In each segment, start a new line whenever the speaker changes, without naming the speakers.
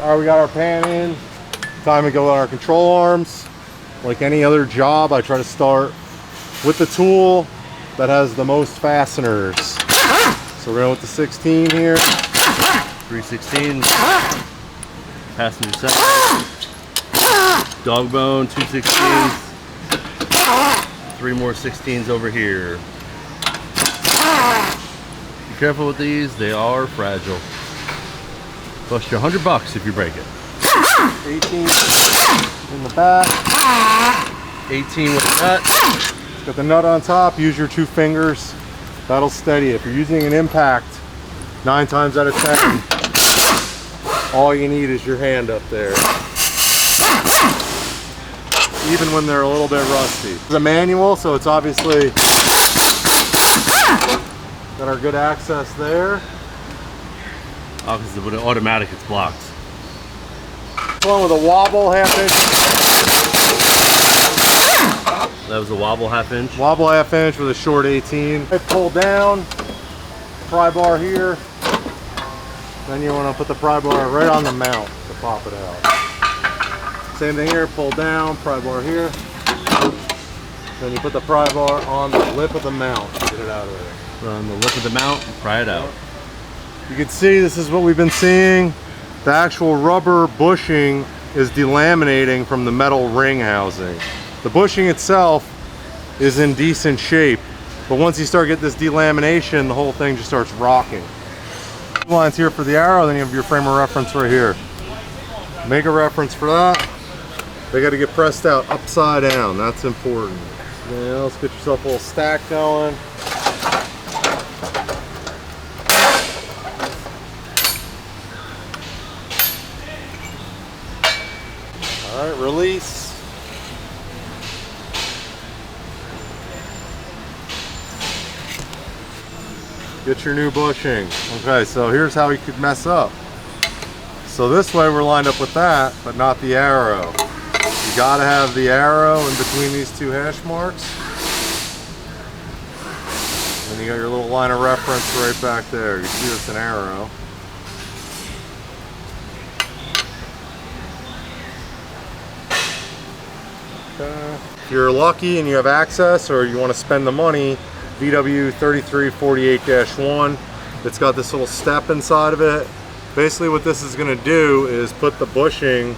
All right, we got our pan in. Time to go on our control arms. Like any other job, I try to start with the tool that has the most fasteners. So we're going with the 16 here.
3/16. Passenger side. Dog bone, 2/16. 3 more 16s over here. Be careful with these, they are fragile. Cost you $100 if you break it.
18 in the back.
18 with the nut.
Got the nut on top. Use your 2 fingers. That'll steady it. If you're using an impact, 9 times out of 10, all you need is your hand up there. Even when they're a little bit rusty. It's a manual, so it's obviously got our good access there.
Oh, because with an automatic, it's blocked.
One with a wobble 1/2 inch.
That was a wobble 1/2 inch.
Wobble 1/2 inch with a short 18. Pull down, pry bar here. Then you want to put the pry bar right on the mount to pop it out. Same thing here, pull down, pry bar here. Then you put the pry bar on the lip of the mount to get it out of there.
Put on the lip of the mount and pry it out.
You can see this is what we've been seeing. The actual rubber bushing is delaminating from the metal ring housing. The bushing itself is in decent shape, but once you start getting this delamination, the whole thing just starts rocking. Lines here for the arrow, then you have your frame of reference right here. Make a reference for that. They got to get pressed out upside down. That's important. Now let's get yourself a little stack going. All right, release. Get your new bushing. Okay, so here's how you could mess up. So this way we're lined up with that, but not the arrow. You gotta have the arrow in between these 2 hash marks. And you got your little line of reference right back there. You see it's an arrow. Okay. If you're lucky and you have access or you want to spend the money, VW 3348-1, it's got this little step inside of it. Basically what this is going to do is put the bushing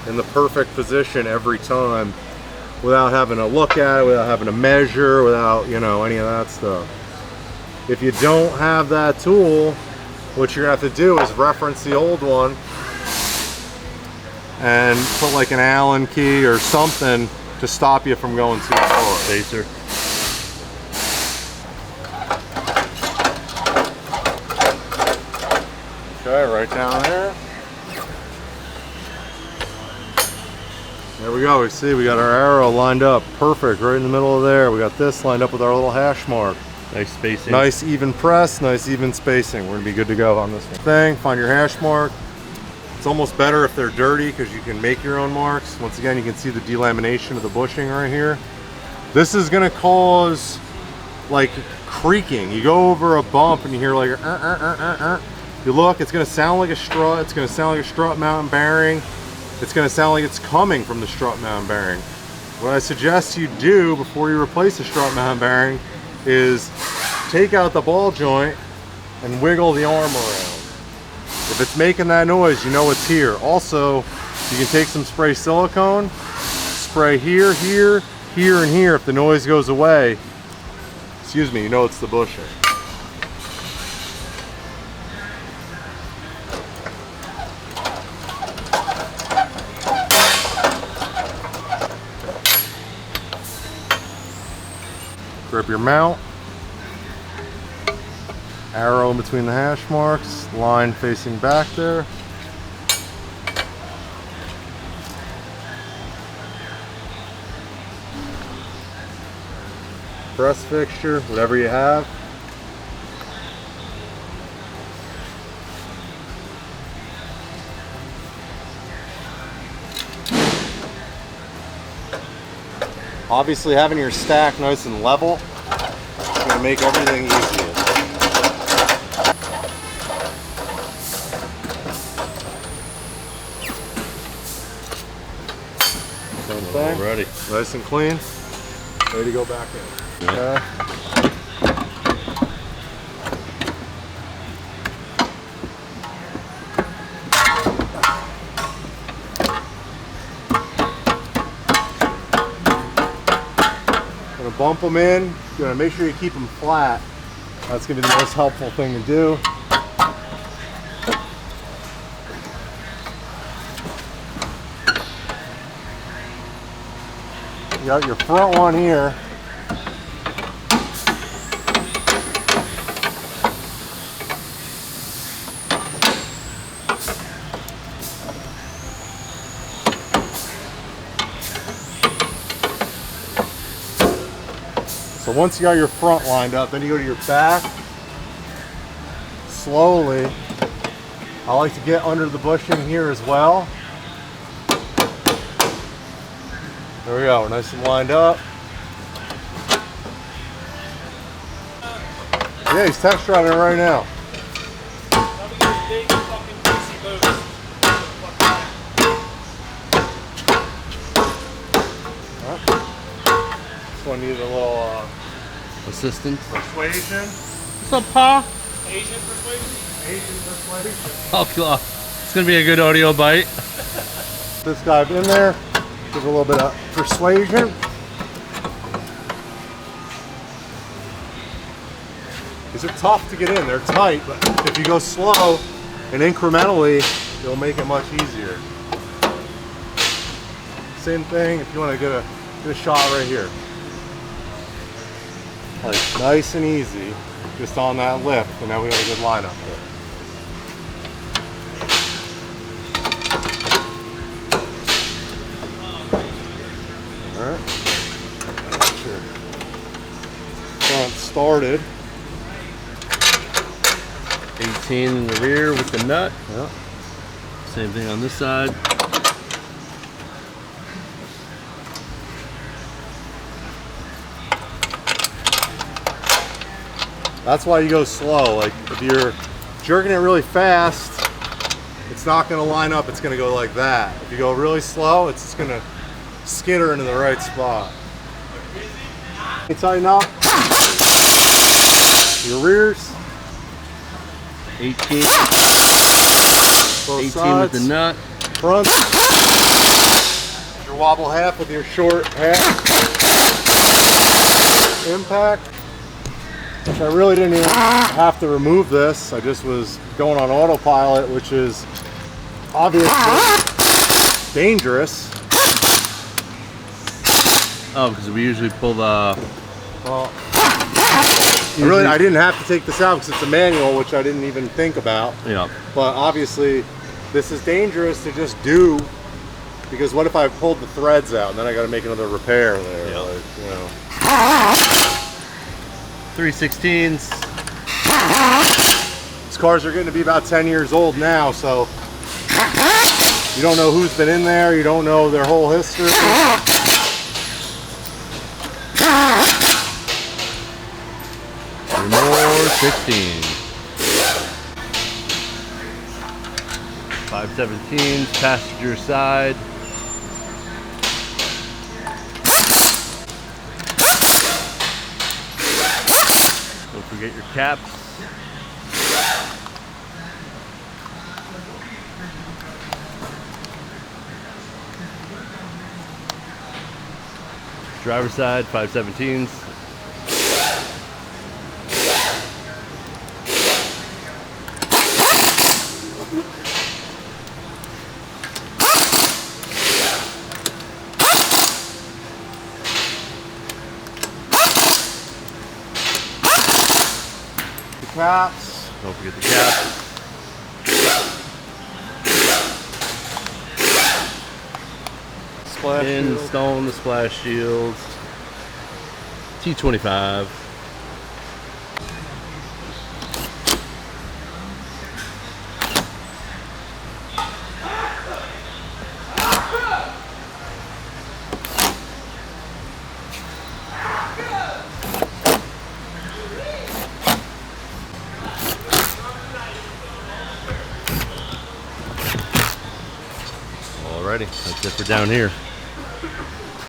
in the perfect position every time without having to look at it, without having to measure, without, you know, any of that stuff. If you don't have that tool, what you're going to have to do is reference the old one and put like an Allen key or something to stop you from going too far.
Spacer.
Okay, right down there. There we go. We see we got our arrow lined up perfect right in the middle of there. We got this lined up with our little hash mark.
Nice spacing.
Nice even press, nice even spacing. We're gonna be good to go on this thing. Find your hash mark. It's almost better if they're dirty because you can make your own marks. Once again, you can see the delamination of the bushing right here. This is gonna cause like creaking. You go over a bump and you hear like You look, it's gonna sound like a strut. It's gonna sound like a strut mount and bearing. It's gonna sound like it's coming from the strut mount and bearing. What I suggest you do before you replace the strut mount and bearing is take out the ball joint and wiggle the arm around. If it's making that noise, you know it's here. Also, you can take some spray silicone, spray here, here, here, and here. If the noise goes away, excuse me, you know it's the bushing. Grip your mount, arrow in between the hash marks, line facing back there. Press fixture, whatever you have. Obviously, having your stack nice and level is going to make everything easier. thing.
Ready.
Nice and clean. Ready to go back in. Okay. Gonna bump them in. Gonna make sure you keep them flat. That's gonna be the most helpful thing to do. You got your front one here. So once you got your front lined up, then you go to your back. Slowly. I like to get under the bushing here as well. There we go, nice and lined up. Yeah, he's test driving it right now. This one needs a little
assistant.
Persuasion.
What's up, Pa?
Asian persuasion. Asian persuasion.
Oh, God. It's gonna be a good audio bite.
This guy in there. Give a little bit of persuasion. These are tough to get in. They're tight, but if you go slow and incrementally, it'll make it much easier. Same thing if you want to get a shot right here. Like nice and easy, just on that lip, and now we got a good lineup there. Alright, get your front started.
18 in the rear with the nut.
Yep.
Same thing on this side.
That's why you go slow. Like if you're jerking it really fast, it's not going to line up. It's going to go like that. If you go really slow, it's just going to skitter into the right spot. You tighten up your rears.
18.
Both
18
sides.
with the nut.
Front. Your wobble half with your short half. Impact. Which I really didn't even have to remove this. I just was going on autopilot, which is obviously dangerous.
Oh, because we usually pull the...
Well, I didn't have to take this out because it's a manual, which I didn't even think about.
Yeah.
But obviously, this is dangerous to just do, because what if I pulled the threads out and then I got to make another repair there?
Yeah.
Like, you know.
3/16.
These cars are getting to be about 10 years old now, so you don't know who's been in there, you don't know their whole history.
More 16. 5/17, passenger side. Don't forget your caps. Driver's side, 5/17s.
Caps.
Don't forget the caps.
Splash
In
shield.
stone, the splash shields. T25. Alrighty, that's it for down here.